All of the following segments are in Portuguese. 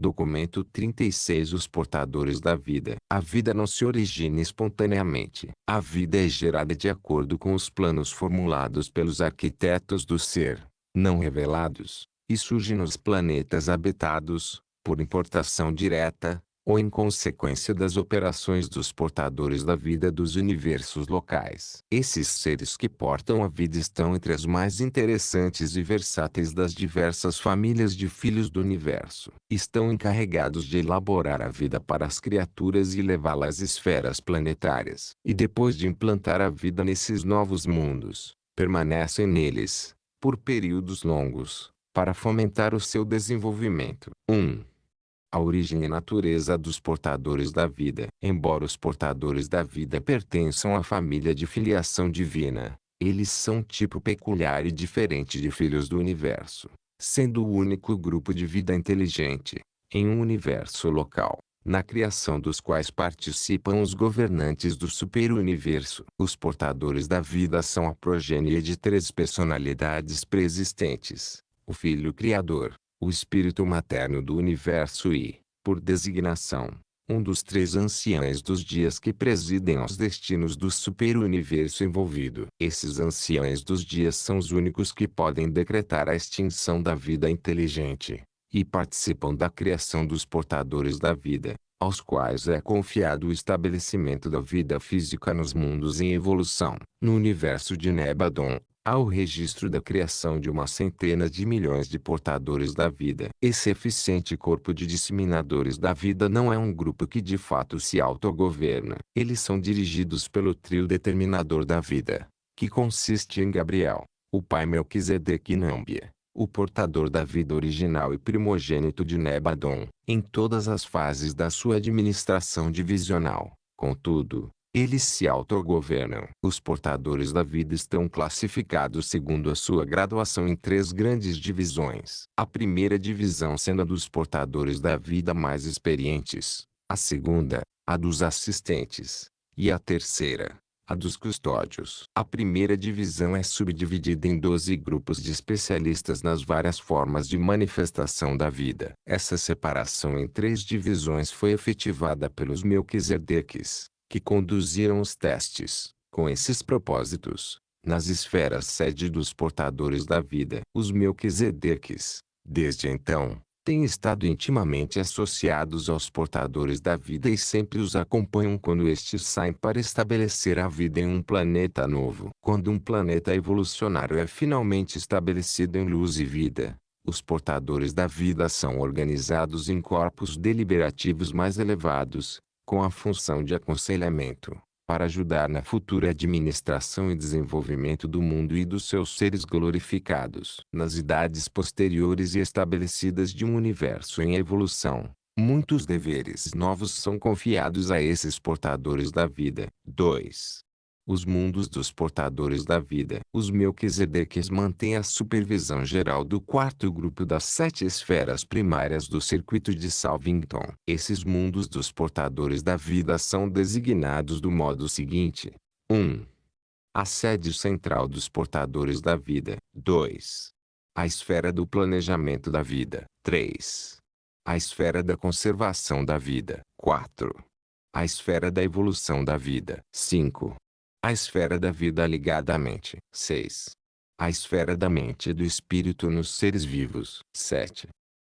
Documento 36. Os portadores da vida. A vida não se origina espontaneamente. A vida é gerada de acordo com os planos formulados pelos arquitetos do ser, não revelados, e surge nos planetas habitados, por importação direta, ou em consequência das operações dos portadores da vida dos universos locais. Esses seres que portam a vida estão entre as mais interessantes e versáteis das diversas famílias de filhos do universo. Estão encarregados de elaborar a vida para as criaturas e levá-la às esferas planetárias. E depois de implantar a vida nesses novos mundos, permanecem neles, por períodos longos, para fomentar o seu desenvolvimento. 1. A origem e natureza dos portadores da vida. Embora os portadores da vida pertençam à família de filiação divina, eles são um tipo peculiar e diferente de filhos do universo, sendo o único grupo de vida inteligente, em um universo local, na criação dos quais participam os governantes do superuniverso. Os portadores da vida são a progenie de três personalidades preexistentes: o Filho Criador, o espírito materno do universo e, por designação, um dos três anciães dos dias que presidem aos destinos do superuniverso envolvido. Esses anciães dos dias são os únicos que podem decretar a extinção da vida inteligente, e participam da criação dos portadores da vida, aos quais é confiado o estabelecimento da vida física nos mundos em evolução. No universo de Nebadon, há o registro da criação de uma centena de milhões de portadores da vida. Esse eficiente corpo de disseminadores da vida não é um grupo que de fato se autogoverna. Eles são dirigidos pelo trio determinador da vida, que consiste em Gabriel, o pai Melquisedeque e Nambia, o portador da vida original e primogênito de Nebadon, em todas as fases da sua administração divisional. Contudo, eles se autogovernam. Os portadores da vida estão classificados segundo a sua graduação em três grandes divisões. A primeira divisão sendo a dos portadores da vida mais experientes, a segunda, a dos assistentes, e a terceira, a dos custódios. A primeira divisão é subdividida em 12 grupos de especialistas nas várias formas de manifestação da vida. Essa separação em três divisões foi efetivada pelos Melquisedeques, que conduziram os testes, com esses propósitos, nas esferas sede dos portadores da vida. Os Melquisedeques, desde então, têm estado intimamente associados aos portadores da vida e sempre os acompanham quando estes saem para estabelecer a vida em um planeta novo. Quando um planeta evolucionário é finalmente estabelecido em luz e vida, os portadores da vida são organizados em corpos deliberativos mais elevados, com a função de aconselhamento, para ajudar na futura administração e desenvolvimento do mundo e dos seus seres glorificados. Nas idades posteriores e estabelecidas de um universo em evolução, muitos deveres novos são confiados a esses portadores da vida. 2. Os mundos dos portadores da vida. Os Melquisedeques mantêm a supervisão geral do quarto grupo das 7 esferas primárias do circuito de Salvington. Esses mundos dos portadores da vida são designados do modo seguinte: 1. A sede central dos portadores da vida. 2. A esfera do planejamento da vida. 3. A esfera da conservação da vida. 4. A esfera da evolução da vida. 5. A esfera da vida ligada à mente. 6. A esfera da mente e do espírito nos seres vivos. 7.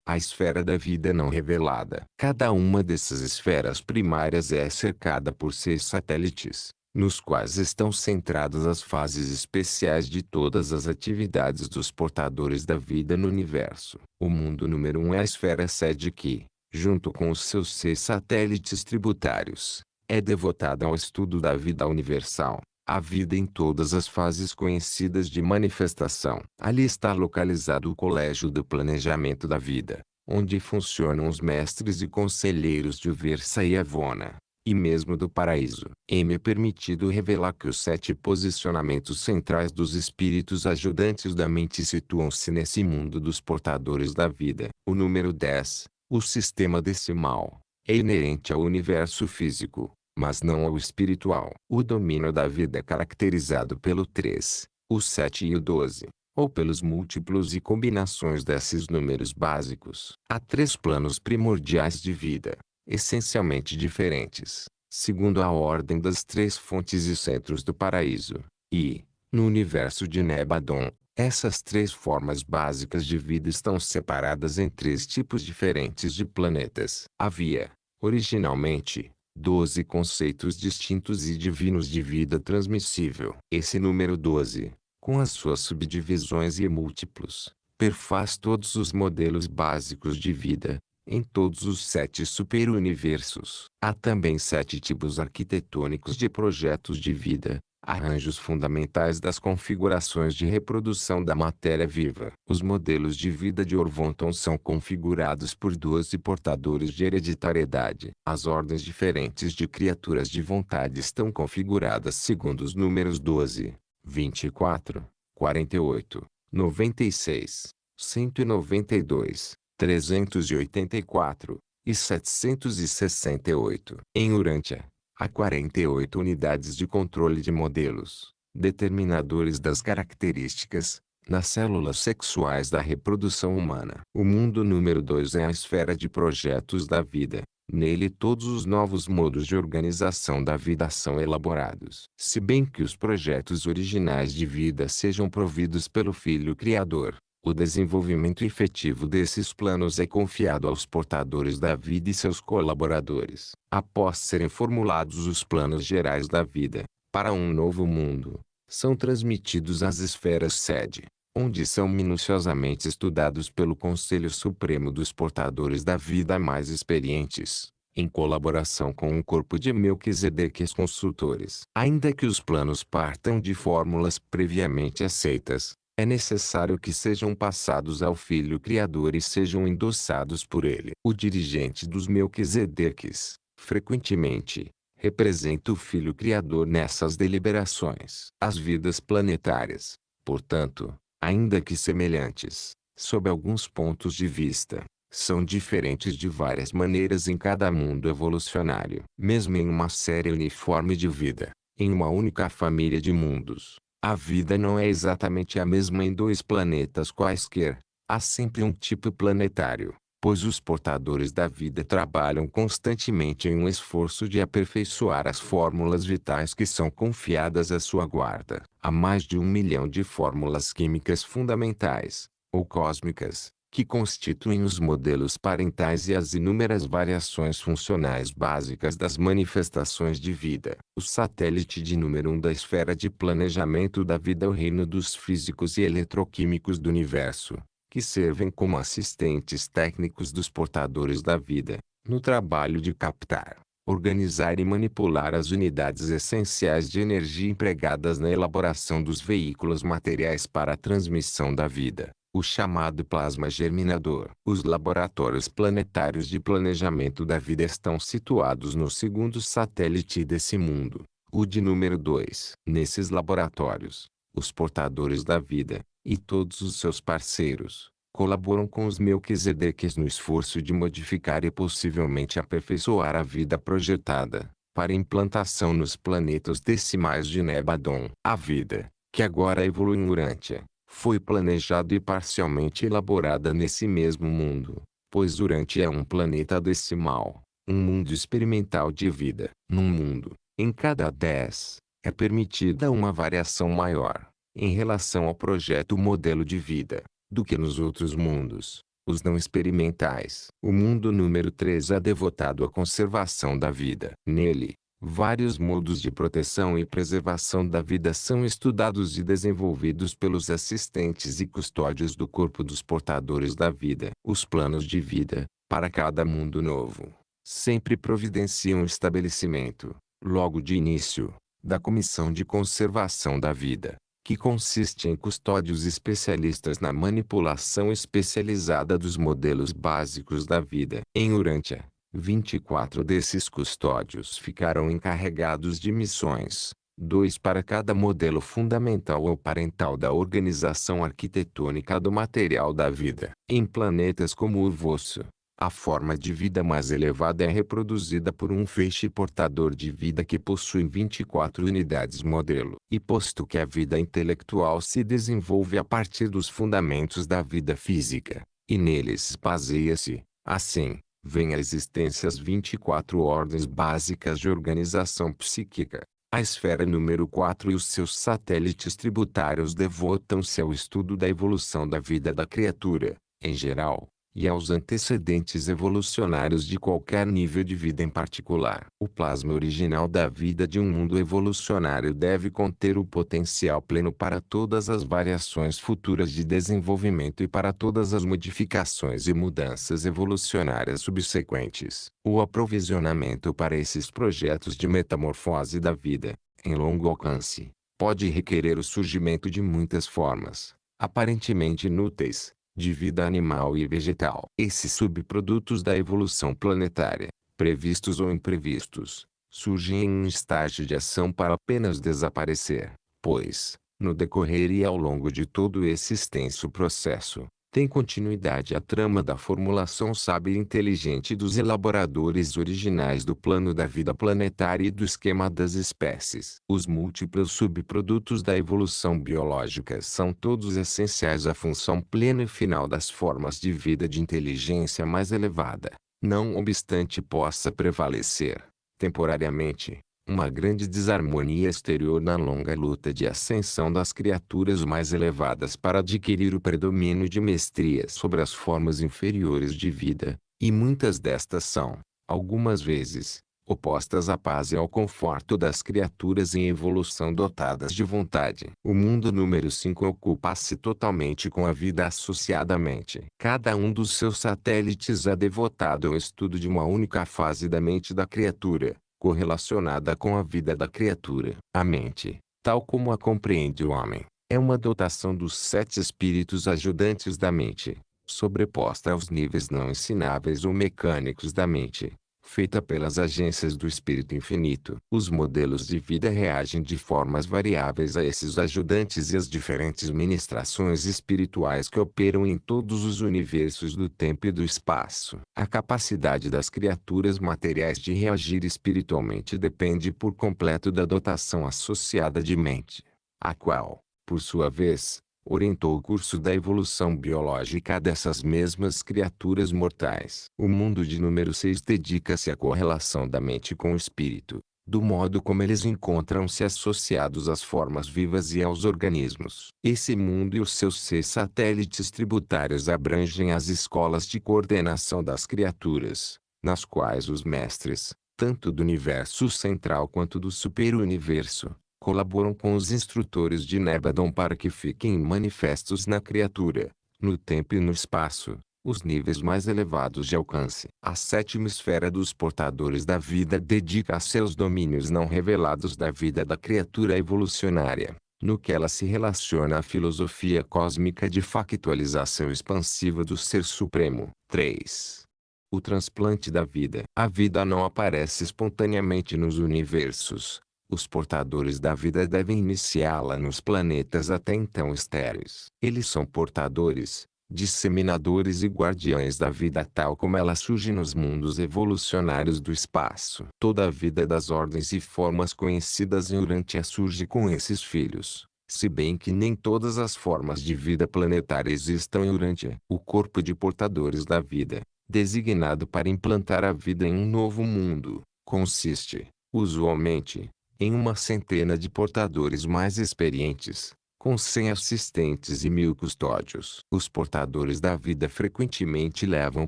A esfera da vida não revelada. Cada uma dessas esferas primárias é cercada por 6 satélites, nos quais estão centradas as fases especiais de todas as atividades dos portadores da vida no universo. O mundo número 1 é a esfera sede que, junto com os seus 6 satélites tributários, é devotada ao estudo da vida universal, a vida em todas as fases conhecidas de manifestação. Ali está localizado o Colégio do Planejamento da Vida, onde funcionam os mestres e conselheiros de Uversa e Avona, e mesmo do Paraíso. É permitido revelar que os 7 posicionamentos centrais dos espíritos ajudantes da mente situam-se nesse mundo dos portadores da vida. O número 10, o sistema decimal, é inerente ao universo físico, mas não ao espiritual. O domínio da vida é caracterizado pelo 3, o 7 e o 12, ou pelos múltiplos e combinações desses números básicos. Há três planos primordiais de vida, essencialmente diferentes, segundo a ordem das três fontes e centros do paraíso. E, no universo de Nebadon, essas três formas básicas de vida estão separadas em três tipos diferentes de planetas. Havia, originalmente, 12 conceitos distintos e divinos de vida transmissível. Esse número 12, com as suas subdivisões e múltiplos, perfaz todos os modelos básicos de vida, em todos os 7 superuniversos. Há também 7 tipos arquitetônicos de projetos de vida, arranjos fundamentais das configurações de reprodução da matéria viva. Os modelos de vida de Orvonton são configurados por 12 portadores de hereditariedade. As ordens diferentes de criaturas de vontade estão configuradas segundo os números 12, 24, 48, 96, 192, 384 e 768. Em Urântia, há 48 unidades de controle de modelos, determinadores das características, nas células sexuais da reprodução humana. O mundo número 2 é a esfera de projetos da vida. Nele todos os novos modos de organização da vida são elaborados. Se bem que os projetos originais de vida sejam providos pelo Filho Criador, o desenvolvimento efetivo desses planos é confiado aos portadores da vida e seus colaboradores. Após serem formulados os planos gerais da vida, para um novo mundo, são transmitidos às esferas sede, onde são minuciosamente estudados pelo Conselho Supremo dos Portadores da Vida mais experientes, em colaboração com um corpo de Melquisedeques consultores. Ainda que os planos partam de fórmulas previamente aceitas, é necessário que sejam passados ao Filho Criador e sejam endossados por ele. O dirigente dos Melquisedeques, frequentemente, representa o Filho Criador nessas deliberações. As vidas planetárias, portanto, ainda que semelhantes, sob alguns pontos de vista, são diferentes de várias maneiras em cada mundo evolucionário. Mesmo em uma série uniforme de vida, em uma única família de mundos, a vida não é exatamente a mesma em dois planetas quaisquer. Há sempre um tipo planetário, pois os portadores da vida trabalham constantemente em um esforço de aperfeiçoar as fórmulas vitais que são confiadas à sua guarda. Há mais de 1 milhão de fórmulas químicas fundamentais, ou cósmicas, que constituem os modelos parentais e as inúmeras variações funcionais básicas das manifestações de vida. O satélite de número 1 da esfera de planejamento da vida é o reino dos físicos e eletroquímicos do universo, que servem como assistentes técnicos dos portadores da vida, no trabalho de captar, organizar e manipular as unidades essenciais de energia empregadas na elaboração dos veículos materiais para a transmissão da vida, o chamado plasma germinador. Os laboratórios planetários de planejamento da vida estão situados no segundo satélite desse mundo, o de número 2. Nesses laboratórios, os portadores da vida, e todos os seus parceiros, colaboram com os Melquisedeques no esforço de modificar e possivelmente aperfeiçoar a vida projetada, para implantação nos planetas decimais de Nebadon. A vida, que agora evolui em Urântia, foi planejada e parcialmente elaborada nesse mesmo mundo, pois Urântia é um planeta decimal, um mundo experimental de vida. Num mundo, em cada 10, é permitida uma variação maior, em relação ao projeto modelo de vida, do que nos outros mundos, os não experimentais. O mundo número 3 é devotado à conservação da vida. Nele, vários modos de proteção e preservação da vida são estudados e desenvolvidos pelos assistentes e custódios do corpo dos portadores da vida. Os planos de vida, para cada mundo novo, sempre providenciam o estabelecimento, logo de início, da Comissão de Conservação da Vida, que consiste em custódios especialistas na manipulação especializada dos modelos básicos da vida. Em Urântia, 24 desses custódios ficaram encarregados de missões, 2 para cada modelo fundamental ou parental da organização arquitetônica do material da vida. Em planetas como o vosso, A forma de vida mais elevada é reproduzida por um feixe portador de vida que possui 24 unidades modelo. E posto que a vida intelectual se desenvolve a partir dos fundamentos da vida física, e neles baseia-se, assim, vem à existência as 24 ordens básicas de organização psíquica. A esfera número 4 e os seus satélites tributários devotam-se ao estudo da evolução da vida da criatura, em geral, e aos antecedentes evolucionários de qualquer nível de vida em particular. O plasma original da vida de um mundo evolucionário deve conter o potencial pleno para todas as variações futuras de desenvolvimento e para todas as modificações e mudanças evolucionárias subsequentes. O aprovisionamento para esses projetos de metamorfose da vida, em longo alcance, pode requerer o surgimento de muitas formas, aparentemente inúteis, de vida animal e vegetal. Esses subprodutos da evolução planetária, previstos ou imprevistos, surgem em um estágio de ação para apenas desaparecer, pois, no decorrer e ao longo de todo esse extenso processo, tem continuidade a trama da formulação sábia e inteligente dos elaboradores originais do plano da vida planetária e do esquema das espécies. Os múltiplos subprodutos da evolução biológica são todos essenciais à função plena e final das formas de vida de inteligência mais elevada, não obstante possa prevalecer, temporariamente, uma grande desarmonia exterior na longa luta de ascensão das criaturas mais elevadas para adquirir o predomínio de mestria sobre as formas inferiores de vida, e muitas destas são, algumas vezes, opostas à paz e ao conforto das criaturas em evolução dotadas de vontade. O mundo número 5 ocupa-se totalmente com a vida associadamente. Cada um dos seus satélites é devotado ao estudo de uma única fase da mente da criatura, correlacionada com a vida da criatura. A mente, tal como a compreende o homem, é uma dotação dos 7 espíritos ajudantes da mente, sobreposta aos níveis não ensináveis ou mecânicos da mente, feita pelas agências do Espírito Infinito. Os modelos de vida reagem de formas variáveis a esses ajudantes e às diferentes ministrações espirituais que operam em todos os universos do tempo e do espaço. A capacidade das criaturas materiais de reagir espiritualmente depende por completo da dotação associada de mente, a qual, por sua vez, orientou o curso da evolução biológica dessas mesmas criaturas mortais. O mundo de número 6 dedica-se à correlação da mente com o espírito, do modo como eles encontram-se associados às formas vivas e aos organismos. Esse mundo e os seus 6 satélites tributários abrangem as escolas de coordenação das criaturas, nas quais os mestres, tanto do universo central quanto do superuniverso, colaboram com os instrutores de Nebadon para que fiquem manifestos na criatura, no tempo e no espaço, os níveis mais elevados de alcance. A 7ª esfera dos portadores da vida dedica a seus domínios não revelados da vida da criatura evolucionária, no que ela se relaciona à filosofia cósmica de factualização expansiva do Ser Supremo. 3. O transplante da vida. A vida não aparece espontaneamente nos universos. Os portadores da vida devem iniciá-la nos planetas até então estéreis. Eles são portadores, disseminadores e guardiães da vida tal como ela surge nos mundos evolucionários do espaço. Toda a vida das ordens e formas conhecidas em Urantia surge com esses filhos, se bem que nem todas as formas de vida planetária existam em Urantia. O corpo de portadores da vida, designado para implantar a vida em um novo mundo, consiste, usualmente, em uma centena de portadores mais experientes, com 100 assistentes e 1000 custódios. Os portadores da vida frequentemente levam o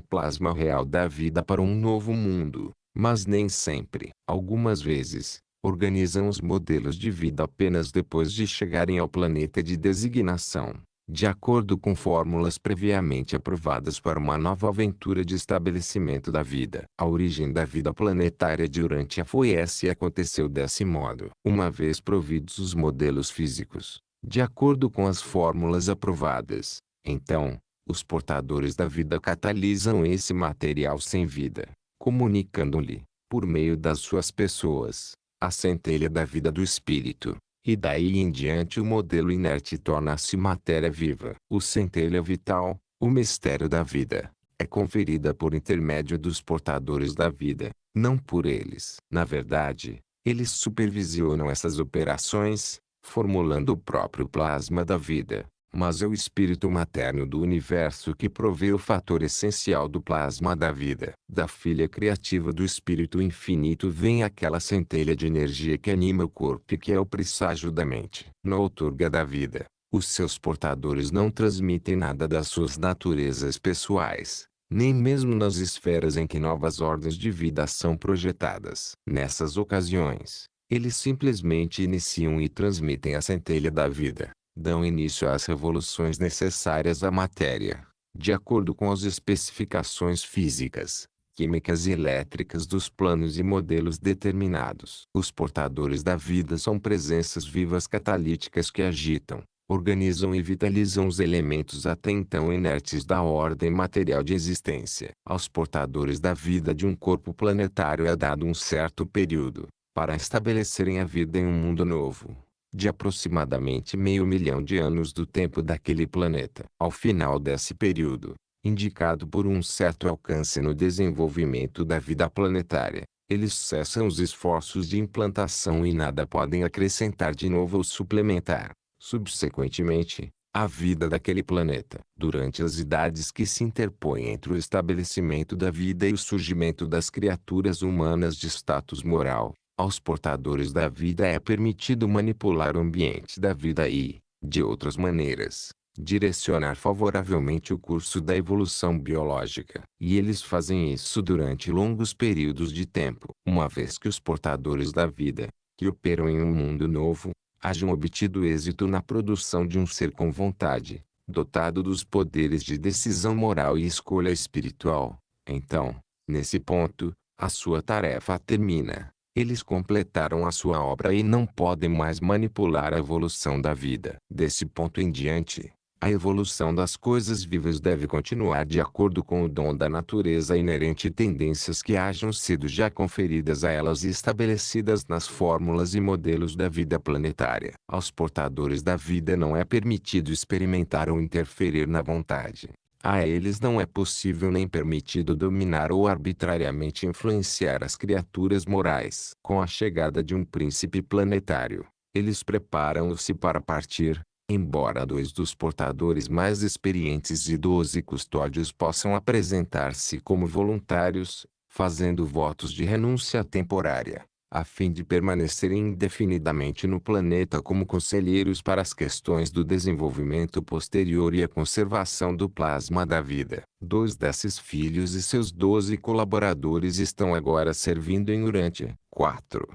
plasma real da vida para um novo mundo, mas nem sempre. Algumas vezes, organizam os modelos de vida apenas depois de chegarem ao planeta de designação, de acordo com fórmulas previamente aprovadas para uma nova aventura de estabelecimento da vida. A origem da vida planetária de Urantia foi essa e aconteceu desse modo. Uma vez providos os modelos físicos, de acordo com as fórmulas aprovadas, então, os portadores da vida catalisam esse material sem vida, comunicando-lhe, por meio das suas pessoas, a centelha da vida do espírito. E daí em diante o modelo inerte torna-se matéria viva. O centelha vital, o mistério da vida, é conferida por intermédio dos portadores da vida, não por eles. Na verdade, eles supervisionam essas operações, formulando o próprio plasma da vida. Mas é o espírito materno do universo que provê o fator essencial do plasma da vida. Da filha criativa do espírito infinito vem aquela centelha de energia que anima o corpo e que é o presságio da mente. Na outorga da vida, os seus portadores não transmitem nada das suas naturezas pessoais, nem mesmo nas esferas em que novas ordens de vida são projetadas. Nessas ocasiões, eles simplesmente iniciam e transmitem a centelha da vida. Dão início às revoluções necessárias à matéria, de acordo com as especificações físicas, químicas e elétricas dos planos e modelos determinados. Os portadores da vida são presenças vivas catalíticas que agitam, organizam e vitalizam os elementos até então inertes da ordem material de existência. Aos portadores da vida de um corpo planetário é dado um certo período, para estabelecerem a vida em um mundo novo, de aproximadamente 500 mil de anos do tempo daquele planeta. Ao final desse período, indicado por um certo alcance no desenvolvimento da vida planetária, eles cessam os esforços de implantação e nada podem acrescentar de novo ou suplementar, subsequentemente, a vida daquele planeta. Durante as idades que se interpõem entre o estabelecimento da vida e o surgimento das criaturas humanas de status moral, aos portadores da vida é permitido manipular o ambiente da vida e, de outras maneiras, direcionar favoravelmente o curso da evolução biológica. E eles fazem isso durante longos períodos de tempo. Uma vez que os portadores da vida, que operam em um mundo novo, hajam obtido êxito na produção de um ser com vontade, dotado dos poderes de decisão moral e escolha espiritual, então, nesse ponto, a sua tarefa termina. Eles completaram a sua obra e não podem mais manipular a evolução da vida. Desse ponto em diante, a evolução das coisas vivas deve continuar de acordo com o dom da natureza inerente e tendências que hajam sido já conferidas a elas e estabelecidas nas fórmulas e modelos da vida planetária. Aos portadores da vida não é permitido experimentar ou interferir na vontade. A eles não é possível nem permitido dominar ou arbitrariamente influenciar as criaturas morais. Com a chegada de um príncipe planetário, eles preparam-se para partir, embora 2 dos portadores mais experientes e 12 custódios possam apresentar-se como voluntários, fazendo votos de renúncia temporária, a fim de permanecerem indefinidamente no planeta como conselheiros para as questões do desenvolvimento posterior e a conservação do plasma da vida. 2 desses filhos e seus 12 colaboradores estão agora servindo em Urântia. 4.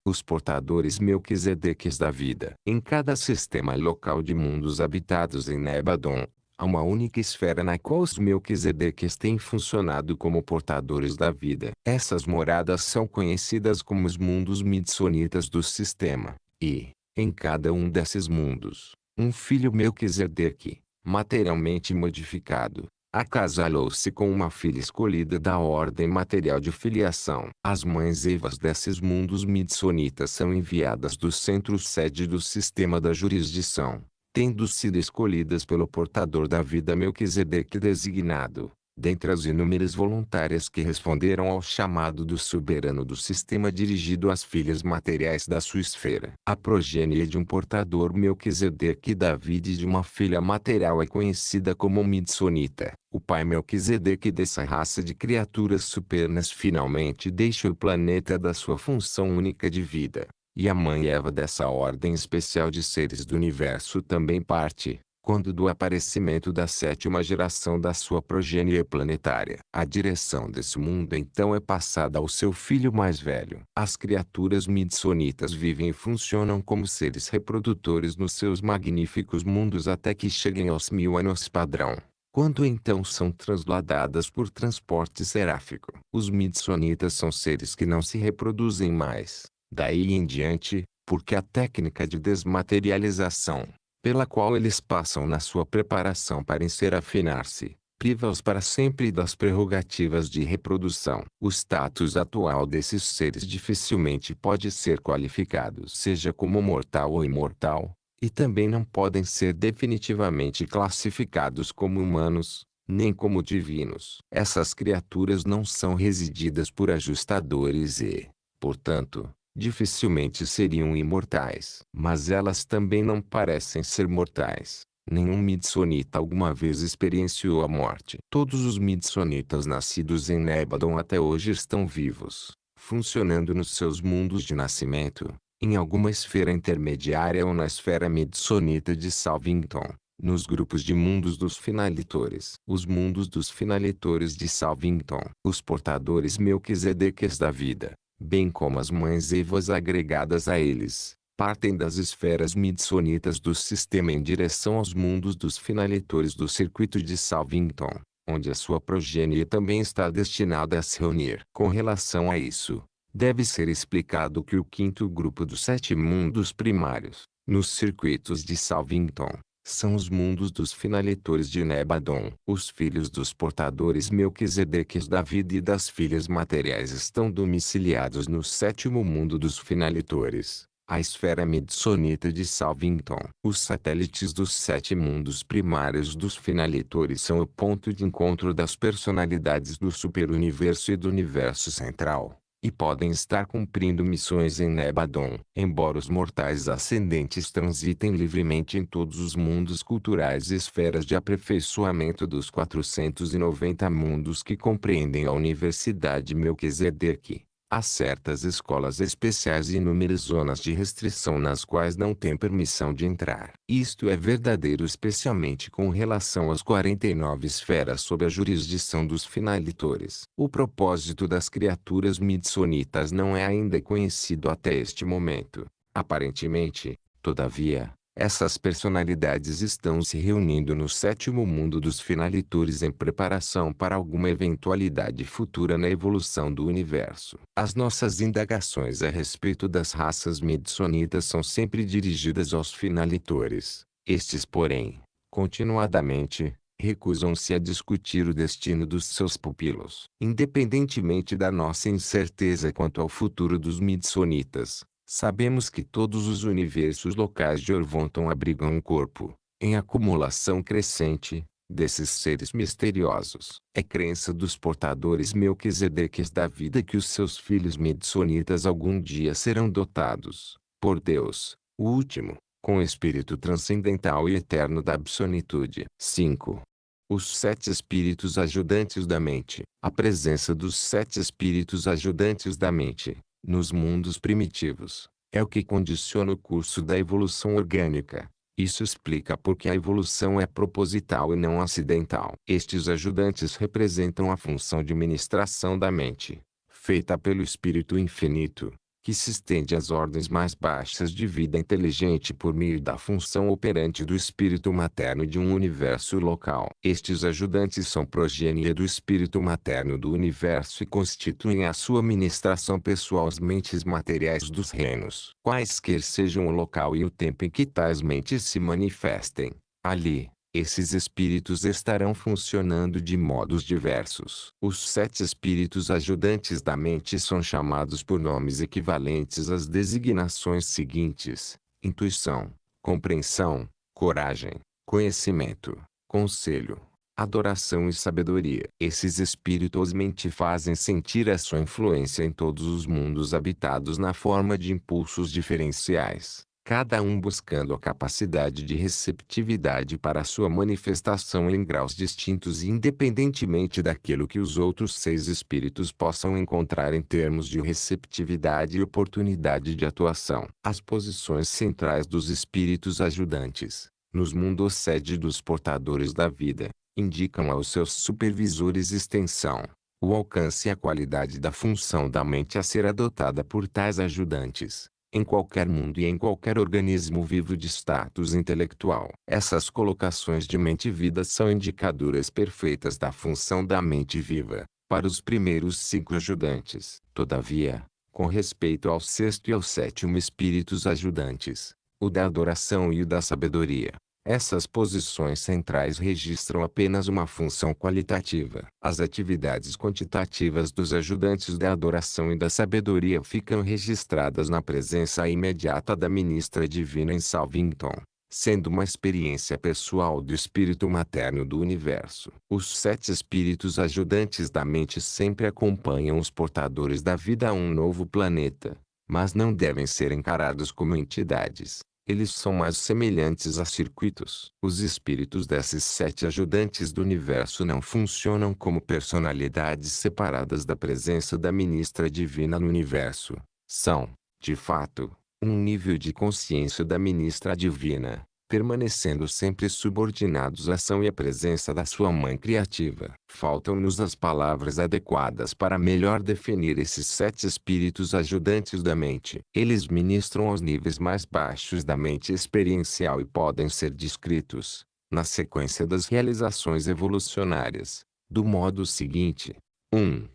Os portadores Melquisedeques da vida. Em cada sistema local de mundos habitados em Nebadon, há uma única esfera na qual os Melquisedeques têm funcionado como portadores da vida. Essas moradas são conhecidas como os mundos midsonitas do sistema, e, em cada um desses mundos, um filho Melquisedeque, materialmente modificado, acasalou-se com uma filha escolhida da ordem material de filiação. As mães Evas desses mundos midsonitas são enviadas do centro-sede do sistema da jurisdição, tendo sido escolhidas pelo portador da vida Melquisedeque designado, dentre as inúmeras voluntárias que responderam ao chamado do soberano do sistema dirigido às filhas materiais da sua esfera. A progênie de um portador Melquisedeque da vida e de uma filha material é conhecida como midsonita. O pai Melquisedeque dessa raça de criaturas supernas finalmente deixa o planeta da sua função única de vida. E a mãe Eva dessa ordem especial de seres do universo também parte, quando do aparecimento da 7ª geração da sua progênie planetária. A direção desse mundo então é passada ao seu filho mais velho. As criaturas midsonitas vivem e funcionam como seres reprodutores nos seus magníficos mundos até que cheguem aos 1000 anos padrão, quando então são transladadas por transporte seráfico. Os midsonitas são seres que não se reproduzem mais, daí em diante, porque a técnica de desmaterialização, pela qual eles passam na sua preparação para enserafinar-se, priva-os para sempre das prerrogativas de reprodução. O status atual desses seres dificilmente pode ser qualificado seja como mortal ou imortal, e também não podem ser definitivamente classificados como humanos, nem como divinos. Essas criaturas não são resididas por ajustadores e, portanto, dificilmente seriam imortais. Mas elas também não parecem ser mortais. Nenhum midsonita alguma vez experienciou a morte. Todos os midsonitas nascidos em Nebadon até hoje estão vivos, funcionando nos seus mundos de nascimento, em alguma esfera intermediária ou na esfera midsonita de Salvington, nos grupos de mundos dos finalitores. Os mundos dos finalitores de Salvington, os portadores Melquisedeques da vida, bem como as mães Evas agregadas a eles, partem das esferas midsonitas do sistema em direção aos mundos dos finalitores do circuito de Salvington, onde a sua progenie também está destinada a se reunir. Com relação a isso, deve ser explicado que o quinto grupo dos 7 mundos primários, nos circuitos de Salvington, são os mundos dos finalitores de Nebadon. Os filhos dos portadores Melquisedeques da vida e das filhas materiais estão domiciliados no 7º mundo dos finalitores, a esfera midsonita de Salvington. Os satélites dos 7 mundos primários dos finalitores são o ponto de encontro das personalidades do superuniverso e do universo central, e podem estar cumprindo missões em Nebadon. Embora os mortais ascendentes transitem livremente em todos os mundos culturais e esferas de aperfeiçoamento dos 490 mundos que compreendem a Universidade Melquisedeque, há certas escolas especiais e inúmeras zonas de restrição nas quais não tem permissão de entrar. Isto é verdadeiro especialmente com relação às 49 esferas sob a jurisdição dos finalitores. O propósito das criaturas midsonitas não é ainda conhecido até este momento. Aparentemente, todavia, essas personalidades estão se reunindo no 7º mundo dos finalitores em preparação para alguma eventualidade futura na evolução do universo. As nossas indagações a respeito das raças midsonitas são sempre dirigidas aos finalitores. Estes, porém, continuadamente, recusam-se a discutir o destino dos seus pupilos. Independentemente da nossa incerteza quanto ao futuro dos midsonitas, sabemos que todos os universos locais de Orvonton abrigam um corpo, em acumulação crescente, desses seres misteriosos. É crença dos portadores Melquisedeques da vida que os seus filhos midsonitas algum dia serão dotados, por Deus, o último, com o espírito transcendental e eterno da absolutude. 5. Os 7 espíritos ajudantes da mente. A presença dos 7 espíritos ajudantes da mente, nos mundos primitivos, é o que condiciona o curso da evolução orgânica. Isso explica por que a evolução é proposital e não acidental. Estes ajudantes representam a função de ministração da mente, feita pelo Espírito Infinito, que se estende às ordens mais baixas de vida inteligente por meio da função operante do espírito materno de um universo local. Estes ajudantes são progênie do espírito materno do universo e constituem a sua ministração pessoal às mentes materiais dos reinos. Quaisquer sejam o local e o tempo em que tais mentes se manifestem, ali, esses espíritos estarão funcionando de modos diversos. Os 7 espíritos ajudantes da mente são chamados por nomes equivalentes às designações seguintes: intuição, compreensão, coragem, conhecimento, conselho, adoração e sabedoria. Esses espíritos mente fazem sentir a sua influência em todos os mundos habitados na forma de impulsos diferenciais, cada um buscando a capacidade de receptividade para sua manifestação em graus distintos e independentemente daquilo que os outros 6 espíritos possam encontrar em termos de receptividade e oportunidade de atuação. As posições centrais dos espíritos ajudantes, nos mundos sede dos portadores da vida, indicam aos seus supervisores extensão, o alcance e a qualidade da função da mente a ser adotada por tais ajudantes, em qualquer mundo e em qualquer organismo vivo de status intelectual. Essas colocações de mente e vida são indicadoras perfeitas da função da mente viva, para os primeiros 5 ajudantes. Todavia, com respeito ao 6º e ao 7º espíritos ajudantes, o da adoração e o da sabedoria, essas posições centrais registram apenas uma função qualitativa. As atividades quantitativas dos ajudantes da adoração e da sabedoria ficam registradas na presença imediata da ministra divina em Salvington, sendo uma experiência pessoal do espírito materno do universo. Os 7 espíritos ajudantes da mente sempre acompanham os portadores da vida a um novo planeta, mas não devem ser encarados como entidades. Eles são mais semelhantes a circuitos. Os espíritos desses 7 ajudantes do universo não funcionam como personalidades separadas da presença da ministra divina no universo. São, de fato, um nível de consciência da ministra divina, permanecendo sempre subordinados à ação e à presença da sua mãe criativa. Faltam-nos as palavras adequadas para melhor definir esses 7 espíritos ajudantes da mente. Eles ministram aos níveis mais baixos da mente experiencial e podem ser descritos, na sequência das realizações evolucionárias, do modo seguinte: 1.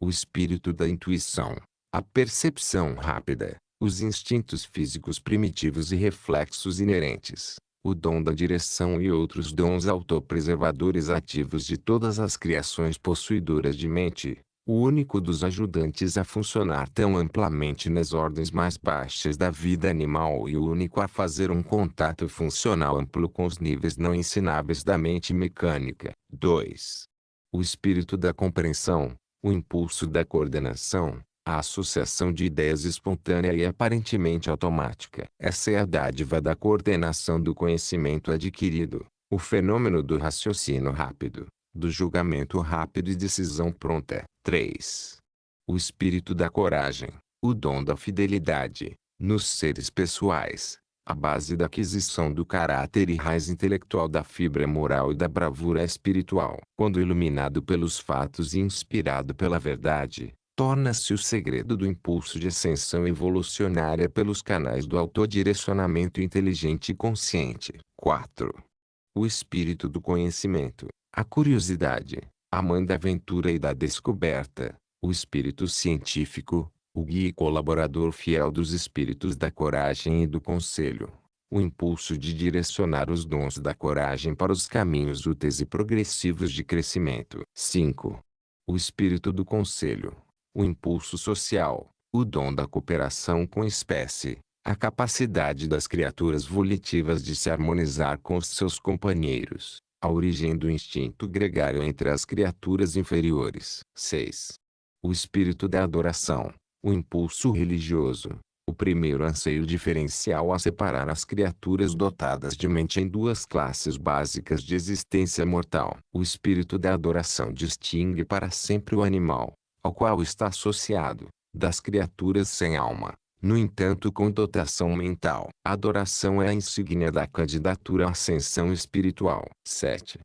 O espírito da intuição. A percepção rápida, os instintos físicos primitivos e reflexos inerentes, o dom da direção e outros dons autopreservadores ativos de todas as criações possuidoras de mente, o único dos ajudantes a funcionar tão amplamente nas ordens mais baixas da vida animal e o único a fazer um contato funcional amplo com os níveis não ensináveis da mente mecânica. 2. O espírito da compreensão, o impulso da coordenação, a associação de ideias espontânea e aparentemente automática. Essa é a dádiva da coordenação do conhecimento adquirido, o fenômeno do raciocínio rápido, do julgamento rápido e decisão pronta. 3. O espírito da coragem, o dom da fidelidade, nos seres pessoais, a base da aquisição do caráter e raiz intelectual da fibra moral e da bravura espiritual. Quando iluminado pelos fatos e inspirado pela verdade, torna-se o segredo do impulso de ascensão evolucionária pelos canais do autodirecionamento inteligente e consciente. 4. O espírito do conhecimento, a curiosidade, a mãe da aventura e da descoberta, o espírito científico, o guia e colaborador fiel dos espíritos da coragem e do conselho, o impulso de direcionar os dons da coragem para os caminhos úteis e progressivos de crescimento. 5. O espírito do conselho, o impulso social, o dom da cooperação com a espécie, a capacidade das criaturas volitivas de se harmonizar com os seus companheiros, a origem do instinto gregário entre as criaturas inferiores. 6. O espírito da adoração, o impulso religioso, o primeiro anseio diferencial a separar as criaturas dotadas de mente em 2 classes básicas de existência mortal. O espírito da adoração distingue para sempre o animal, ao qual está associado, das criaturas sem alma, no entanto com dotação mental. A adoração é a insígnia da candidatura à ascensão espiritual. 7.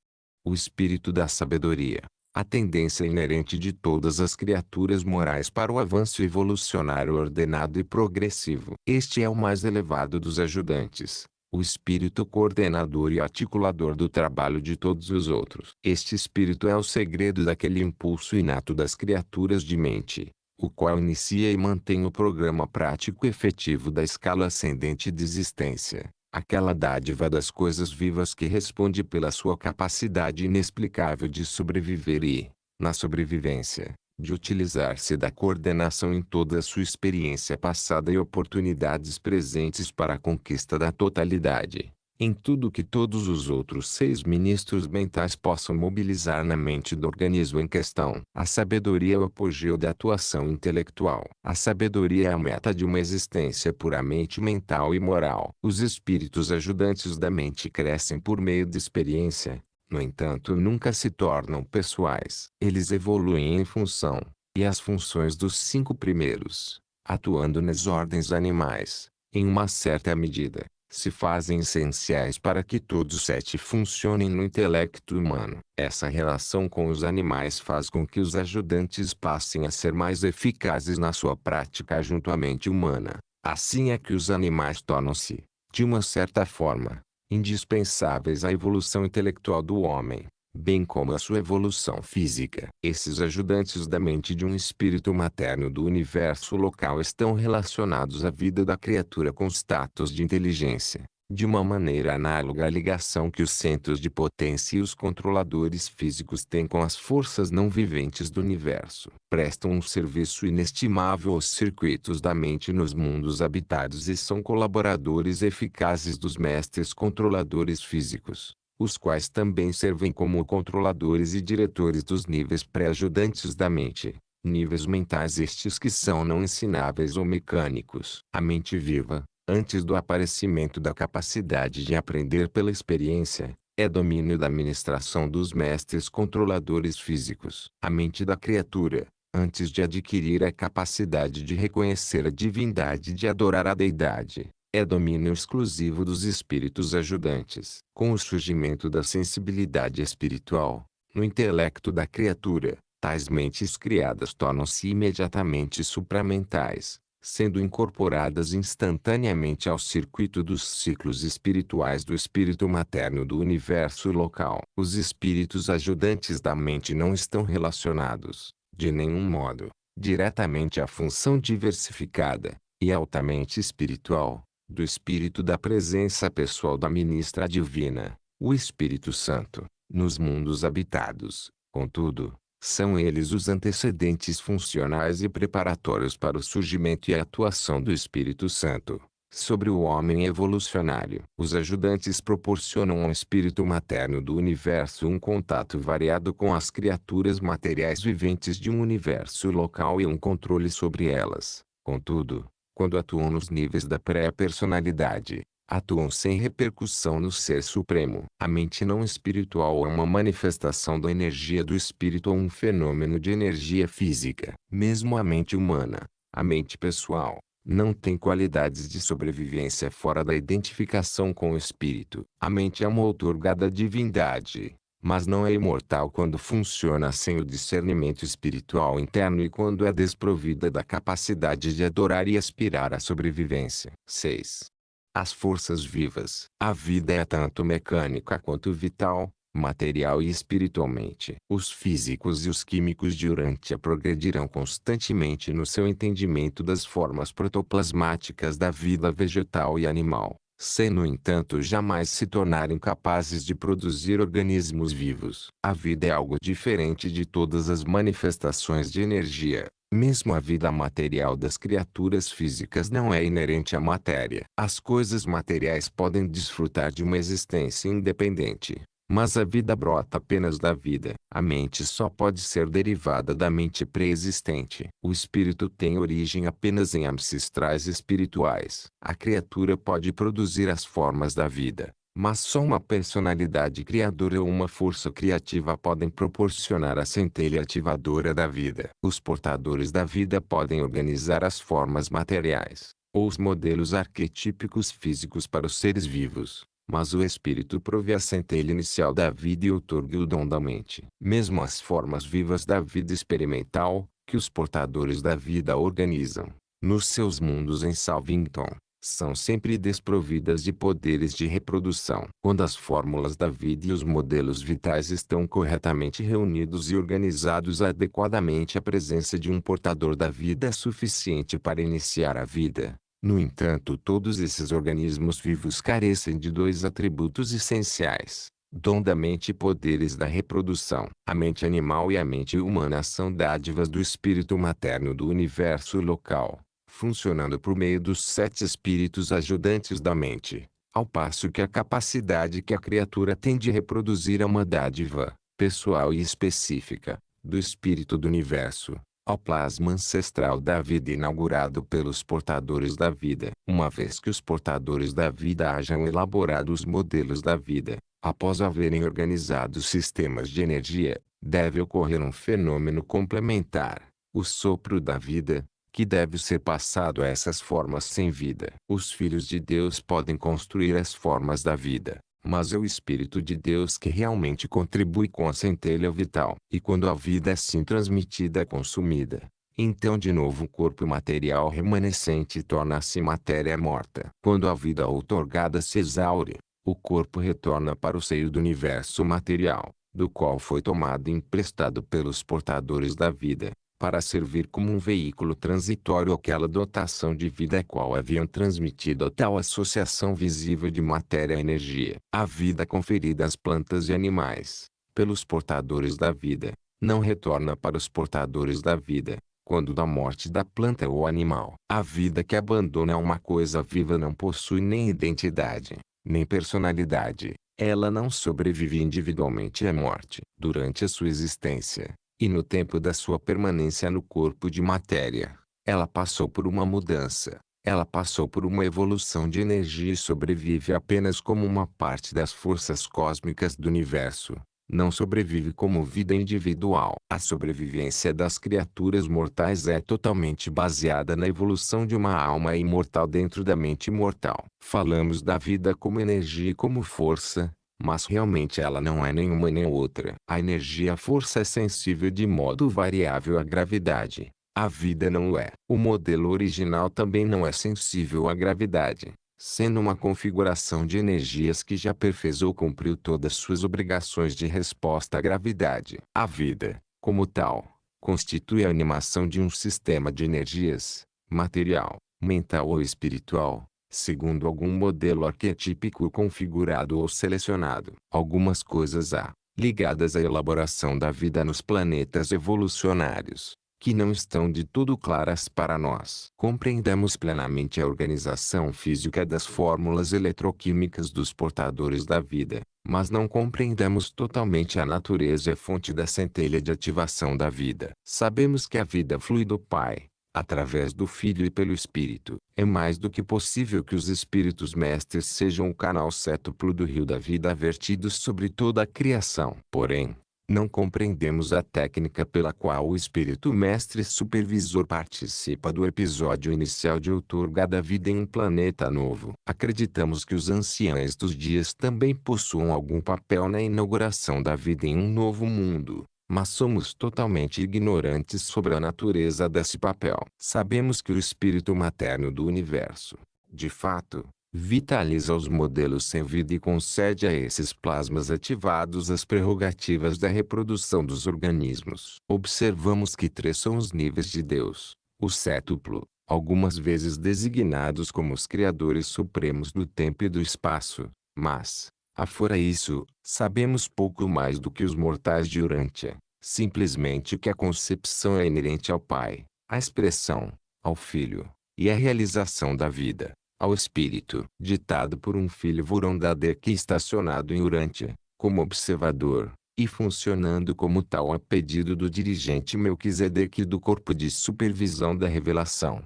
O espírito da sabedoria, a tendência inerente de todas as criaturas morais para o avanço evolucionário ordenado e progressivo. Este é o mais elevado dos ajudantes, o espírito coordenador e articulador do trabalho de todos os outros. Este espírito é o segredo daquele impulso inato das criaturas de mente, o qual inicia e mantém o programa prático efetivo da escala ascendente de existência, aquela dádiva das coisas vivas que responde pela sua capacidade inexplicável de sobreviver e, na sobrevivência, de utilizar-se da coordenação em toda a sua experiência passada e oportunidades presentes para a conquista da totalidade, em tudo que todos os outros 6 ministros mentais possam mobilizar na mente do organismo em questão. A sabedoria é o apogeu da atuação intelectual. A sabedoria é a meta de uma existência puramente mental e moral. Os espíritos ajudantes da mente crescem por meio de experiência, no entanto nunca se tornam pessoais. Eles evoluem em função, e as funções dos 5 primeiros, atuando nas ordens animais, em uma certa medida, se fazem essenciais para que todos os 7 funcionem no intelecto humano. Essa relação com os animais faz com que os ajudantes passem a ser mais eficazes na sua prática junto à mente humana. Assim é que os animais tornam-se, de uma certa forma, indispensáveis à evolução intelectual do homem, bem como à sua evolução física. Esses ajudantes da mente de um espírito materno do universo local estão relacionados à vida da criatura com status de inteligência, De uma maneira análoga à ligação que os centros de potência e os controladores físicos têm com as forças não viventes do universo, prestam um serviço inestimável aos circuitos da mente nos mundos habitados e são colaboradores eficazes dos mestres controladores físicos, os quais também servem como controladores e diretores dos níveis pré-ajudantes da mente. Níveis mentais estes que são não ensináveis ou mecânicos. A mente viva, antes do aparecimento da capacidade de aprender pela experiência, é domínio da administração dos mestres controladores físicos. A mente da criatura, antes de adquirir a capacidade de reconhecer a divindade e de adorar a deidade, é domínio exclusivo dos espíritos ajudantes. Com o surgimento da sensibilidade espiritual, no intelecto da criatura, tais mentes criadas tornam-se imediatamente supramentais, sendo incorporadas instantaneamente ao circuito dos ciclos espirituais do espírito materno do universo local. Os espíritos ajudantes da mente não estão relacionados, de nenhum modo, diretamente à função diversificada, e altamente espiritual, do espírito da presença pessoal da ministra divina, o Espírito Santo, nos mundos habitados. Contudo, são eles os antecedentes funcionais e preparatórios para o surgimento e a atuação do Espírito Santo sobre o homem evolucionário. Os ajudantes proporcionam ao espírito materno do universo um contato variado com as criaturas materiais viventes de um universo local e um controle sobre elas. Contudo, quando atuam nos níveis da pré-personalidade, atuam sem repercussão no Ser Supremo. A mente não espiritual é uma manifestação da energia do espírito ou um fenômeno de energia física. Mesmo a mente humana, a mente pessoal, não tem qualidades de sobrevivência fora da identificação com o espírito. A mente é uma outorgada divindade, mas não é imortal quando funciona sem o discernimento espiritual interno e quando é desprovida da capacidade de adorar e aspirar à sobrevivência. 6. As forças vivas. A vida é tanto mecânica quanto vital, material e espiritualmente. Os físicos e os químicos de Urântia progredirão constantemente no seu entendimento das formas protoplasmáticas da vida vegetal e animal, sem no entanto jamais se tornarem capazes de produzir organismos vivos. A vida é algo diferente de todas as manifestações de energia. Mesmo a vida material das criaturas físicas não é inerente à matéria. As coisas materiais podem desfrutar de uma existência independente, mas a vida brota apenas da vida. A mente só pode ser derivada da mente pré-existente. O espírito tem origem apenas em ancestrais espirituais. A criatura pode produzir as formas da vida, mas só uma personalidade criadora ou uma força criativa podem proporcionar a centelha ativadora da vida. Os portadores da vida podem organizar as formas materiais, ou os modelos arquetípicos físicos para os seres vivos, mas o espírito provê a centelha inicial da vida e outorga o dom da mente. Mesmo as formas vivas da vida experimental, que os portadores da vida organizam, nos seus mundos em Salvington, são sempre desprovidas de poderes de reprodução. Quando as fórmulas da vida e os modelos vitais estão corretamente reunidos e organizados adequadamente, a presença de um portador da vida é suficiente para iniciar a vida. No entanto, todos esses organismos vivos carecem de dois atributos essenciais: dom da mente e poderes da reprodução. A mente animal e a mente humana são dádivas do espírito materno do universo local, funcionando por meio dos 7 espíritos ajudantes da mente, ao passo que a capacidade que a criatura tem de reproduzir é uma dádiva, pessoal e específica, do espírito do universo, ao plasma ancestral da vida inaugurado pelos portadores da vida. Uma vez que os portadores da vida hajam elaborado os modelos da vida, após haverem organizado sistemas de energia, deve ocorrer um fenômeno complementar, o sopro da vida, que deve ser passado a essas formas sem vida. Os filhos de Deus podem construir as formas da vida, mas é o Espírito de Deus que realmente contribui com a centelha vital. E quando a vida é assim transmitida é consumida, então de novo o corpo material remanescente torna-se matéria morta. Quando a vida outorgada se exaure, o corpo retorna para o seio do universo material, do qual foi tomado e emprestado pelos portadores da vida, para servir como um veículo transitório àquela dotação de vida a qual haviam transmitido a tal associação visível de matéria e energia. A vida conferida às plantas e animais, pelos portadores da vida, não retorna para os portadores da vida, quando da morte da planta ou animal. A vida que abandona uma coisa viva não possui nem identidade, nem personalidade. Ela não sobrevive individualmente à morte. Durante a sua existência, e no tempo da sua permanência no corpo de matéria, ela passou por uma mudança. Ela passou por uma evolução de energia e sobrevive apenas como uma parte das forças cósmicas do universo. Não sobrevive como vida individual. A sobrevivência das criaturas mortais é totalmente baseada na evolução de uma alma imortal dentro da mente imortal. Falamos da vida como energia e como força, mas realmente ela não é nenhuma nem outra. A energia e a força é sensível de modo variável à gravidade. A vida não o é. O modelo original também não é sensível à gravidade, sendo uma configuração de energias que já aperfeiçoou cumpriu todas suas obrigações de resposta à gravidade. A vida, como tal, constitui a animação de um sistema de energias, material, mental ou espiritual, segundo algum modelo arquetípico configurado ou selecionado. Algumas coisas há, ligadas à elaboração da vida nos planetas evolucionários, que não estão de tudo claras para nós. Compreendemos plenamente a organização física das fórmulas eletroquímicas dos portadores da vida, mas não compreendemos totalmente a natureza e fonte da centelha de ativação da vida. Sabemos que a vida flui do Pai, através do Filho e pelo Espírito. É mais do que possível que os Espíritos Mestres sejam o canal cétuplo do rio da vida vertidos sobre toda a criação. Porém, não compreendemos a técnica pela qual o Espírito Mestre Supervisor participa do episódio inicial de outorgar da vida em um planeta novo. Acreditamos que os anciães dos dias também possuam algum papel na inauguração da vida em um novo mundo, mas somos totalmente ignorantes sobre a natureza desse papel. Sabemos que o espírito materno do universo, de fato, vitaliza os modelos sem vida e concede a esses plasmas ativados as prerrogativas da reprodução dos organismos. Observamos que três são os níveis de Deus: o cétuplo, algumas vezes designados como os criadores supremos do tempo e do espaço, mas, afora isso, sabemos pouco mais do que os mortais de Urântia. Simplesmente que a concepção é inerente ao Pai, à expressão, ao Filho, e à realização da vida, ao Espírito. Ditado por um filho Vorondadek estacionado em Urântia, como observador, e funcionando como tal a pedido do dirigente Melquisedeque do Corpo de Supervisão da Revelação.